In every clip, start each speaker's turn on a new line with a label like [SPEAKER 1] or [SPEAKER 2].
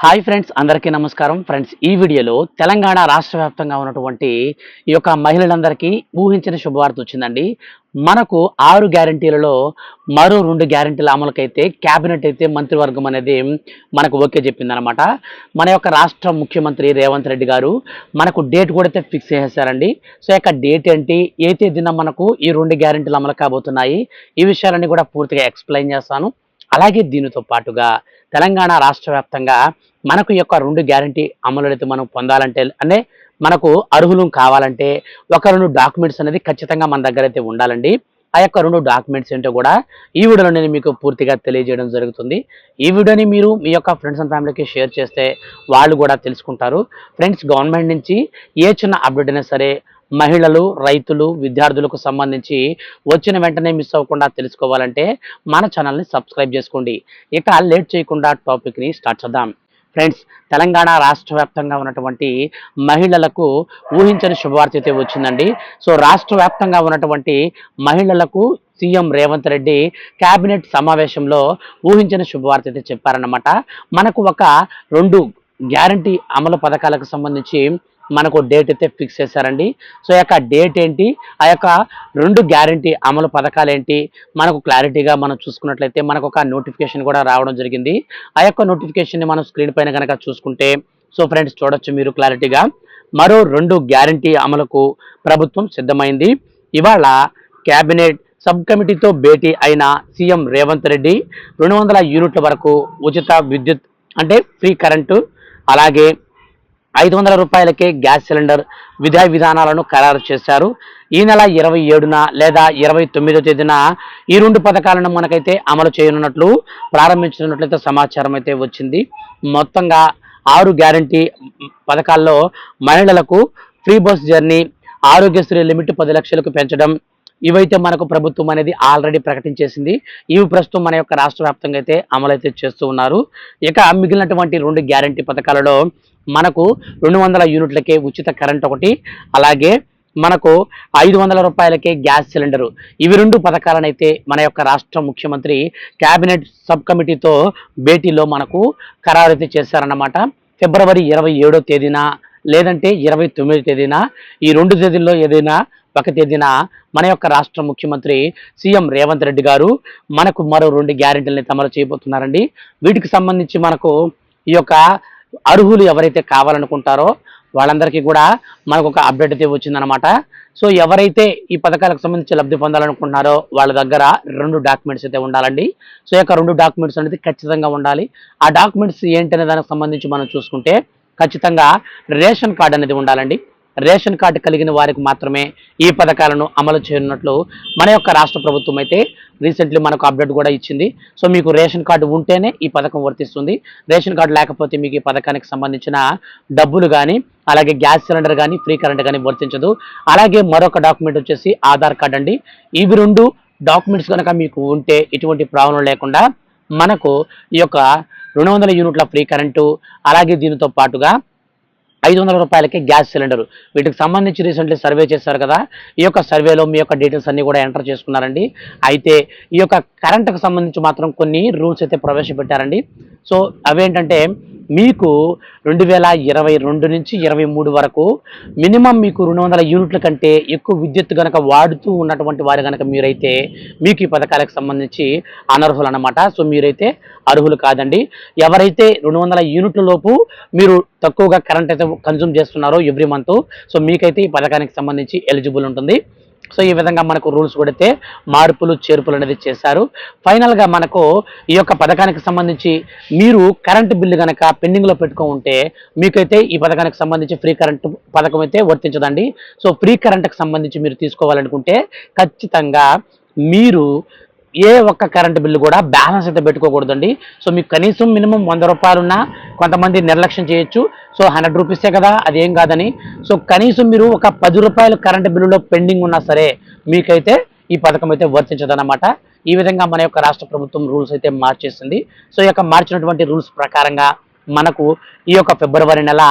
[SPEAKER 1] Hi friends, అందరికీ నమస్కారం. Friends, ఈ వీడియోలో తెలంగాణ రాష్ట్ర వ్యాప్తంగా ఉన్నటువంటి ఈ యొక్క మహిళలందరికీ ఊహించిన శుభవార్త వచ్చిందండి. మనకు 6 గ్యారంటీలలో మరో 2 గ్యారంటీల అమలుకైతే క్యాబినెట్ అయితే మంత్రివర్గం అనేది మనకు ఓకే చెప్పిందనమాట. మన యొక్క రాష్ట్ర ముఖ్యమంత్రి రేవంత్ రెడ్డి గారు మనకు డేట్ కూడా అయితే ఫిక్స్ చేసేసారండి. సో యొక్క డేట్ ఏంటి, ఏ తేదీన మనకు ఈ 2 గ్యారంటీలు అమలు కాబోతున్నాయి, ఈ విషయాలన్నీ కూడా పూర్తిగా ఎక్స్ప్లెయిన్ చేస్తాను. అలాగే దీనితో పాటుగా తెలంగాణ రాష్ట్ర వ్యాప్తంగా మనకు యొక్క 2 గ్యారంటీ అమలునైతే మనం పొందాలంటే అంటే మనకు అర్హులు కావాలంటే ఒక 2 డాక్యుమెంట్స్ అనేది ఖచ్చితంగా మన దగ్గర అయితే ఉండాలండి. ఆ యొక్క 2 డాక్యుమెంట్స్ ఏంటో కూడా ఈ వీడియోలో నేను మీకు పూర్తిగా తెలియజేయడం జరుగుతుంది. ఈ వీడియోని మీరు మీ యొక్క ఫ్రెండ్స్ అండ్ ఫ్యామిలీకి షేర్ చేస్తే వాళ్ళు కూడా తెలుసుకుంటారు. ఫ్రెండ్స్, గవర్నమెంట్ నుంచి ఏ చిన్న అప్డేట్ అయినా సరే మహిళలు, రైతులు, విద్యార్థులకు సంబంధించి వచ్చిన వెంటనే మిస్ అవ్వకుండా తెలుసుకోవాలంటే మన ఛానల్ని సబ్స్క్రైబ్ చేసుకోండి. ఇక లేట్ చేయకుండా టాపిక్ని స్టార్ట్ చేద్దాం. ఫ్రెండ్స్, తెలంగాణ రాష్ట్ర వ్యాప్తంగా ఉన్నటువంటి మహిళలకు ఊహించని శుభవార్త అయితే వచ్చిందండి. సో రాష్ట్ర వ్యాప్తంగా ఉన్నటువంటి మహిళలకు సీఎం రేవంత్ రెడ్డి కేబినెట్ సమావేశంలో ఊహించని శుభవార్త అయితే చెప్పారన్నమాట. మనకు ఒక 2 గ్యారంటీ అమలు పథకాలకు సంబంధించి మనకు డేట్ అయితే ఫిక్స్ చేశారండి. సో యొక్క డేట్ ఏంటి, ఆ యొక్క 2 గ్యారంటీ అమలు పథకాలు ఏంటి, మనకు క్లారిటీగా మనం చూసుకున్నట్లయితే మనకు ఒక నోటిఫికేషన్ కూడా రావడం జరిగింది. ఆ యొక్క నోటిఫికేషన్ని మనం స్క్రీన్ పైన కనుక చూసుకుంటే, సో ఫ్రెండ్స్ చూడొచ్చు మీరు క్లారిటీగా, మరో 2 గ్యారంటీ అమలుకు ప్రభుత్వం సిద్ధమైంది. ఇవాళ కేబినెట్ సబ్ కమిటీతో భేటీ అయిన సీఎం రేవంత్ రెడ్డి 200 యూనిట్ల వరకు ఉచిత విద్యుత్ అంటే ఫ్రీ కరెంటు, అలాగే 500 రూపాయలకే గ్యాస్ సిలిండర్ విధానాలను ఖరారు చేశారు. ఈ నెల 27న లేదా 29వ తేదీన ఈ 2 పథకాలను మనకైతే అమలు చేయనున్నట్లు ప్రారంభించనున్నట్లయితే సమాచారం అయితే వచ్చింది. మొత్తంగా 6 గ్యారంటీ పథకాల్లో మహిళలకు free bus journey, Aarogyasri limit 10 లక్షలకు పెంచడం, ఇవైతే మనకు ప్రభుత్వం అనేది ఆల్రెడీ ప్రకటించేసింది. ఇవి ప్రస్తుతం మన యొక్క రాష్ట్ర వ్యాప్తంగా అయితే అమలైతే చేస్తూ ఉన్నారు. ఇక మిగిలినటువంటి 2 గ్యారంటీ పథకాలలో మనకు 200 యూనిట్లకే ఉచిత కరెంట్ ఒకటి, అలాగే మనకు 500 రూపాయలకే గ్యాస్ సిలిండరు, ఇవి 2 పథకాలనైతే మన యొక్క రాష్ట్ర ముఖ్యమంత్రి కేబినెట్ సబ్ కమిటీతో భేటీలో మనకు ఖరారు అయితే చేశారన్నమాట. ఫిబ్రవరి 27వ తేదీన లేదంటే 29వ తేదీన, ఈ 2 తేదీల్లో ఏదైనా ఒక తేదీన మన యొక్క రాష్ట్ర ముఖ్యమంత్రి సీఎం రేవంత్ రెడ్డి గారు మనకు మరో 2 గ్యారెంటీలను అమలు చేయబోతున్నారండి. వీటికి సంబంధించి మనకు ఈ యొక్క అర్హులు ఎవరైతే కావాలనుకుంటారో వాళ్ళందరికీ కూడా మనకు ఒక అప్డేట్ అయితే వచ్చిందనమాట. సో ఎవరైతే ఈ పథకాలకు సంబంధించి లబ్ధి పొందాలనుకుంటున్నారో వాళ్ళ దగ్గర 2 డాక్యుమెంట్స్ అయితే ఉండాలండి. సో యొక్క 2 డాక్యుమెంట్స్ అనేది ఖచ్చితంగా ఉండాలి. ఆ డాక్యుమెంట్స్ ఏంటనే దానికి సంబంధించి మనం చూసుకుంటే ఖచ్చితంగా రేషన్ కార్డు అనేది ఉండాలండి. రేషన్ కార్డు కలిగిన వారికి మాత్రమే ఈ పథకాలను అమలు చేయనున్నట్లు మన యొక్క రాష్ట్ర ప్రభుత్వం అయితే రీసెంట్లీ మనకు అప్డేట్ కూడా ఇచ్చింది. సో మీకు రేషన్ కార్డు ఉంటేనే ఈ పథకం వర్తిస్తుంది. రేషన్ కార్డు లేకపోతే మీకు ఈ పథకానికి సంబంధించిన డబ్బులు కానీ, అలాగే గ్యాస్ సిలిండర్ కానీ, ఫ్రీ కరెంట్ కానీ వర్తించదు. అలాగే మరొక డాక్యుమెంట్ వచ్చేసి ఆధార్ కార్డు అండి. ఇవి 2 డాక్యుమెంట్స్ కనుక మీకు ఉంటే ఎటువంటి ప్రాబ్లం లేకుండా మనకు ఈ యొక్క 200 యూనిట్ల ఫ్రీ కరెంటు, అలాగే దీనితో పాటుగా 500 రూపాయలకే గ్యాస్ సిలిండర్, వీటికి సంబంధించి రీసెంట్లీ సర్వే చేశారు కదా. ఈ యొక్క సర్వేలో మీ యొక్క డీటెయిల్స్ అన్ని కూడా ఎంటర్ చేసుకున్నారండి. అయితే ఈ యొక్క కరెంటుకు సంబంధించి మాత్రం కొన్ని రూల్స్ అయితే ప్రవేశపెట్టారండి. సో అవేంటంటే మీకు 2022 నుంచి 23 వరకు మినిమం మీకు 200 యూనిట్ల కంటే ఎక్కువ విద్యుత్ కనుక వాడుతూ ఉన్నటువంటి వారు కనుక మీరైతే మీకు ఈ పథకాలకు సంబంధించి అనర్హులు అన్నమాట. సో మీరైతే అర్హులు కాదండి. ఎవరైతే 200 యూనిట్ల లోపు మీరు తక్కువగా కరెంట్ అయితే కన్జ్యూమ్ చేస్తున్నారో ఎవ్రీ మంత్, సో మీకైతే ఈ పథకానికి సంబంధించి ఎలిజిబుల్ ఉంటుంది. సో ఈ విధంగా మనకు రూల్స్ కూడా అయితే మార్పులు చేర్పులు అనేది చేశారు. ఫైనల్గా మనకు ఈ యొక్క పథకానికి సంబంధించి మీరు కరెంటు బిల్లు కనుక పెండింగ్లో పెట్టుకొని ఉంటే మీకైతే ఈ పథకానికి సంబంధించి ఫ్రీ కరెంటు పథకం అయితే వర్తించదండి. సో ఫ్రీ కరెంటుకు సంబంధించి మీరు తీసుకోవాలనుకుంటే ఖచ్చితంగా మీరు ఏ ఒక్క కరెంటు బిల్లు కూడా బ్యాలెన్స్ అయితే పెట్టుకోకూడదండి. సో మీకు కనీసం మినిమం 100 రూపాయలున్నా కొంతమంది నిర్లక్ష్యం చేయొచ్చు. సో 100 రూపీసే కదా, అదేం కాదని. సో కనీసం మీరు ఒక 10 రూపాయలు కరెంటు బిల్లులో పెండింగ్ ఉన్నా సరే మీకైతే ఈ పథకం అయితే వర్తించదన్నమాట. ఈ విధంగా మన యొక్క రాష్ట్ర ప్రభుత్వం రూల్స్ అయితే మార్చేసింది. సో ఈ యొక్క మార్చినటువంటి రూల్స్ ప్రకారంగా మనకు ఈ యొక్క ఫిబ్రవరి నెల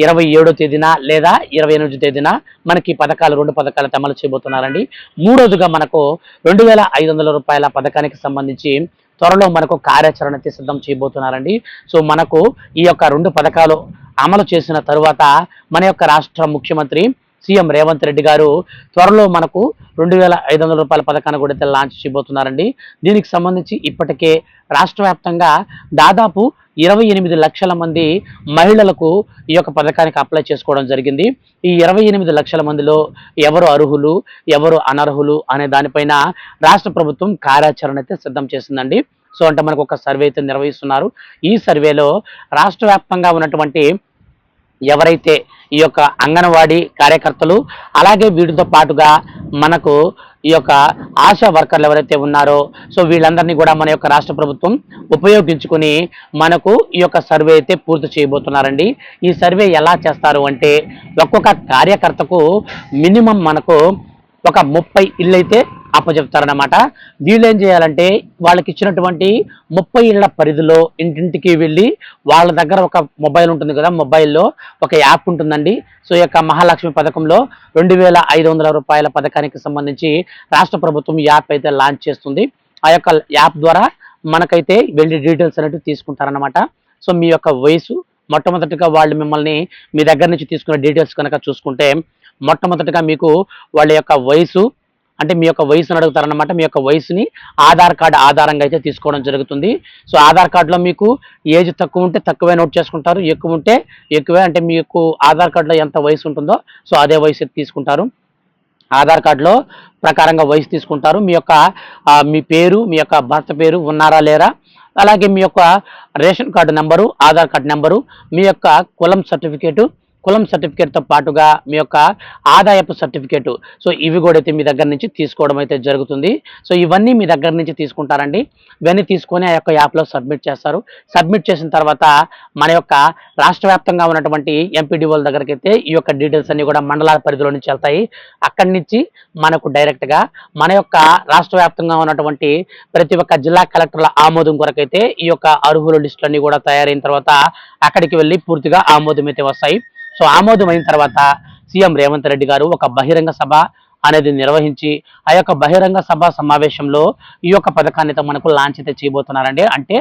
[SPEAKER 1] 27వ తేదీన లేదా 28వ తేదీన మనకి పథకాలు 2 పథకాలు అమలు చేయబోతున్నారండి. మూడోదిగా మనకు 2500 రూపాయల పథకానికి సంబంధించి త్వరలో మనకు కార్యాచరణ అయితే సిద్ధం చేయబోతున్నారండి. సో మనకు ఈ యొక్క 2 పథకాలు అమలు చేసిన తరువాత మన యొక్క రాష్ట్ర ముఖ్యమంత్రి సీఎం రేవంత్ రెడ్డి గారు త్వరలో మనకు 2,500 రూపాయల పథకాన్ని కూడా అయితే లాంచ్ చేయబోతున్నారండి. దీనికి సంబంధించి ఇప్పటికే రాష్ట్ర వ్యాప్తంగా దాదాపు 28 లక్షల మంది మహిళలకు ఈ యొక్క పథకానికి అప్లై చేసుకోవడం జరిగింది. ఈ 28 లక్షల మందిలో ఎవరు అర్హులు, ఎవరు అనర్హులు అనే దానిపైన రాష్ట్ర ప్రభుత్వం కార్యాచరణ అయితే సిద్ధం చేసిందండి. సో అంటే మనకు ఒక సర్వే అయితే నిర్వహిస్తున్నారు. ఈ సర్వేలో రాష్ట్ర వ్యాప్తంగా ఉన్నటువంటి ఎవరైతే ఈ యొక్క అంగన్వాడీ కార్యకర్తలు, అలాగే వీటితో పాటుగా మనకు ఈ యొక్క ఆశా వర్కర్లు ఎవరైతే ఉన్నారో, సో వీళ్ళందరినీ కూడా మన యొక్క రాష్ట్ర ప్రభుత్వం ఉపయోగించుకుని మనకు ఈ యొక్క సర్వే అయితే పూర్తి చేయబోతున్నారండి. ఈ సర్వే ఎలా చేస్తారు అంటే ఒక్కొక్క కార్యకర్తకు మినిమం మనకు ఒక 30 ఇళ్ళు అయితే అప్పచెప్తారనమాట. వీళ్ళు ఏం చేయాలంటే వాళ్ళకి ఇచ్చినటువంటి 30 ఇళ్ల పరిధిలో ఇంటింటికి వెళ్ళి వాళ్ళ దగ్గర ఒక మొబైల్ ఉంటుంది కదా, మొబైల్లో ఒక యాప్ ఉంటుందండి. సో ఈ యొక్క మహాలక్ష్మి పథకంలో 2,500 రూపాయల పథకానికి సంబంధించి రాష్ట్ర ప్రభుత్వం యాప్ అయితే లాంచ్ చేస్తుంది. ఆ యొక్క యాప్ ద్వారా మనకైతే వెళ్ళి డీటెయిల్స్ అనేవి తీసుకుంటారనమాట. సో మీ యొక్క వయసు మొట్టమొదటిగా వాళ్ళు మిమ్మల్ని మీ దగ్గర నుంచి తీసుకున్న డీటెయిల్స్ కనుక చూసుకుంటే మొట్టమొదటిగా మీకు వాళ్ళ యొక్క వయసు, అంటే మీ యొక్క వయసును అడుగుతారనమాట. మీ యొక్క వయసుని ఆధార్ కార్డు ఆధారంగా అయితే తీసుకోవడం జరుగుతుంది. సో ఆధార్ కార్డులో మీకు ఏజ్ తక్కువ ఉంటే తక్కువే నోట్ చేసుకుంటారు, ఎక్కువ ఉంటే ఎక్కువే. అంటే మీకు ఆధార్ కార్డులో ఎంత వయసు ఉంటుందో సో అదే వయసు తీసుకుంటారు. ఆధార్ కార్డులో ప్రకారంగా వయసు తీసుకుంటారు. మీ యొక్క మీ పేరు, మీ యొక్క భర్త పేరు ఉన్నారా లేరా, అలాగే మీ యొక్క ration card number, Aadhaar card number, మీ యొక్క కులం సర్టిఫికేట్తో పాటుగా మీ యొక్క ఆదాయపు సర్టిఫికేటు, సో ఇవి కూడా అయితే మీ దగ్గర నుంచి తీసుకోవడం అయితే జరుగుతుంది. సో ఇవన్నీ మీ దగ్గర నుంచి తీసుకుంటారండి. ఇవన్నీ తీసుకొని ఆ యొక్క యాప్లో సబ్మిట్ చేస్తారు. సబ్మిట్ చేసిన తర్వాత మన యొక్క రాష్ట్ర వ్యాప్తంగా ఉన్నటువంటి ఎంపీడీఓల దగ్గరికి అయితే ఈ యొక్క డీటెయిల్స్ అన్ని కూడా మండలాల పరిధిలో నుంచి వెళ్తాయి. అక్కడి నుంచి మనకు డైరెక్ట్గా మన యొక్క రాష్ట్ర వ్యాప్తంగా ఉన్నటువంటి ప్రతి ఒక్క జిల్లా కలెక్టర్ల ఆమోదం కొరకైతే ఈ యొక్క అర్హుల లిస్టులన్నీ కూడా తయారైన తర్వాత అక్కడికి వెళ్ళి పూర్తిగా ఆమోదం అయితే వస్తాయి. సో ఆమోదం అయిన తర్వాత సీఎం రేవంత్ రెడ్డి గారు ఒక బహిరంగ సభ అనేది నిర్వహించి ఆ యొక్క బహిరంగ సభ సమావేశంలో ఈ యొక్క పథకాన్ని మనకు లాంచ్ అయితే చేయబోతున్నారండి. అంటే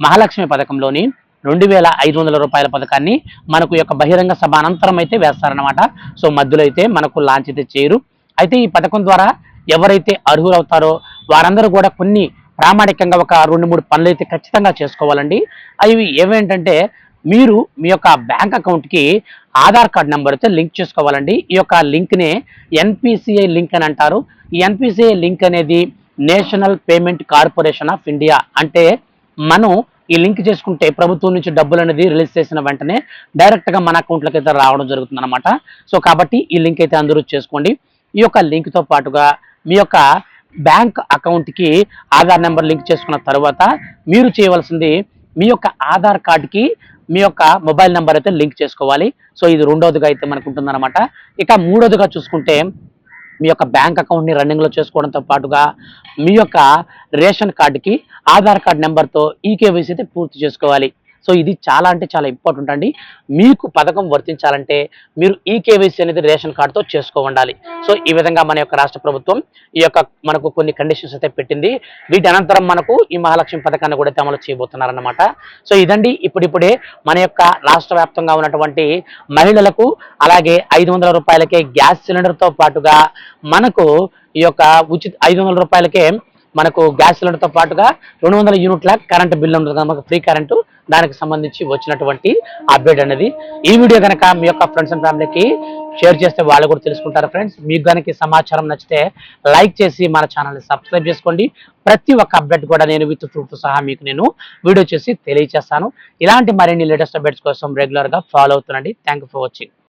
[SPEAKER 1] మహాలక్ష్మి పథకంలోని 2,500 రూపాయల పథకాన్ని మనకు యొక్క బహిరంగ సభ అనంతరం అయితే వేస్తారనమాట. సో మధ్యలో అయితే మనకు లాంచ్ అయితే చేయరు. అయితే ఈ పథకం ద్వారా ఎవరైతే అర్హులవుతారో వారందరూ కూడా కొన్ని ప్రామాణికంగా ఒక 2-3 పనులు అయితే ఖచ్చితంగా చేసుకోవాలండి. అవి ఏవేంటంటే మీరు మీ యొక్క బ్యాంక్ అకౌంట్కి ఆధార్ కార్డ్ నెంబర్ అయితే లింక్ చేసుకోవాలండి. ఈ యొక్క లింక్నే ఎన్పిసిఐ లింక్ అని అంటారు. ఈ ఎన్పిసిఐ లింక్ అనేది national payment corporation of India. అంటే మనం ఈ లింక్ చేసుకుంటే ప్రభుత్వం నుంచి డబ్బులు అనేది రిలీజ్ చేసిన వెంటనే డైరెక్ట్గా మన అకౌంట్లోకి అయితే రావడం జరుగుతుంది అనమాట. సో కాబట్టి ఈ లింక్ అయితే అందరూ చేసుకోండి. ఈ యొక్క లింక్తో పాటుగా మీ యొక్క బ్యాంక్ అకౌంట్కి ఆధార్ నెంబర్ లింక్ చేసుకున్న తర్వాత మీరు చేయవలసింది మీ యొక్క ఆధార్ కార్డ్కి మీ యొక్క మొబైల్ నెంబర్ అయితే లింక్ చేసుకోవాలి. సో ఇది రెండోదిగా అయితే మనకు ఉంటుందన్నమాట. ఇక మూడోదిగా చూసుకుంటే మీ యొక్క బ్యాంక్ అకౌంట్ని రన్నింగ్లో చేసుకోవడంతో పాటుగా మీ యొక్క రేషన్ కార్డుకి ఆధార్ కార్డ్ నెంబర్తో ఈకేవైసీ అయితే పూర్తి చేసుకోవాలి. సో ఇది చాలా అంటే చాలా ఇంపార్టెంట్ అండి. మీకు పథకం వర్తించాలంటే మీరు ఈకేవైసీ అనేది రేషన్ కార్డుతో చేసుకో ఉండాలి. సో ఈ విధంగా మన యొక్క రాష్ట్ర ప్రభుత్వం ఈ యొక్క మనకు కొన్ని కండిషన్స్ అయితే పెట్టింది. వీటి అనంతరం మనకు ఈ మహాలక్ష్మి పథకాన్ని కూడా అమలు చేయబోతున్నారన్నమాట. సో ఇదండి ఇప్పుడిప్పుడే మన యొక్క రాష్ట్ర వ్యాప్తంగా ఉన్నటువంటి మహిళలకు అలాగే 500 రూపాయలకే గ్యాస్ సిలిండర్తో పాటుగా మనకు ఈ యొక్క 500 రూపాయలకే మనకు గ్యాస్ సిలిండర్తో పాటుగా 200 యూనిట్ల కరెంటు బిల్లు ఉంటుంది, మనకు ఫ్రీ కరెంటు. దానికి సంబంధించి వచ్చినటువంటి అప్డేట్ అనేది ఈ వీడియో కనుక మీ యొక్క ఫ్రెండ్స్ అండ్ ఫ్యామిలీకి షేర్ చేస్తే వాళ్ళు కూడా తెలుసుకుంటారు. ఫ్రెండ్స్ మీకు కనుక సమాచారం నచ్చితే లైక్ చేసి మన ఛానల్ని సబ్స్క్రైబ్ చేసుకోండి. ప్రతి ఒక్క అప్డేట్ కూడా నేను విత్ ప్రూఫ్తో సహా మీకు నేను వీడియో చేసి తెలియజేస్తాను. ఇలాంటి మరిన్ని లేటెస్ట్ అప్డేట్స్ కోసం రెగ్యులర్గా ఫాలో అవుతుండండి. Thank you for watching.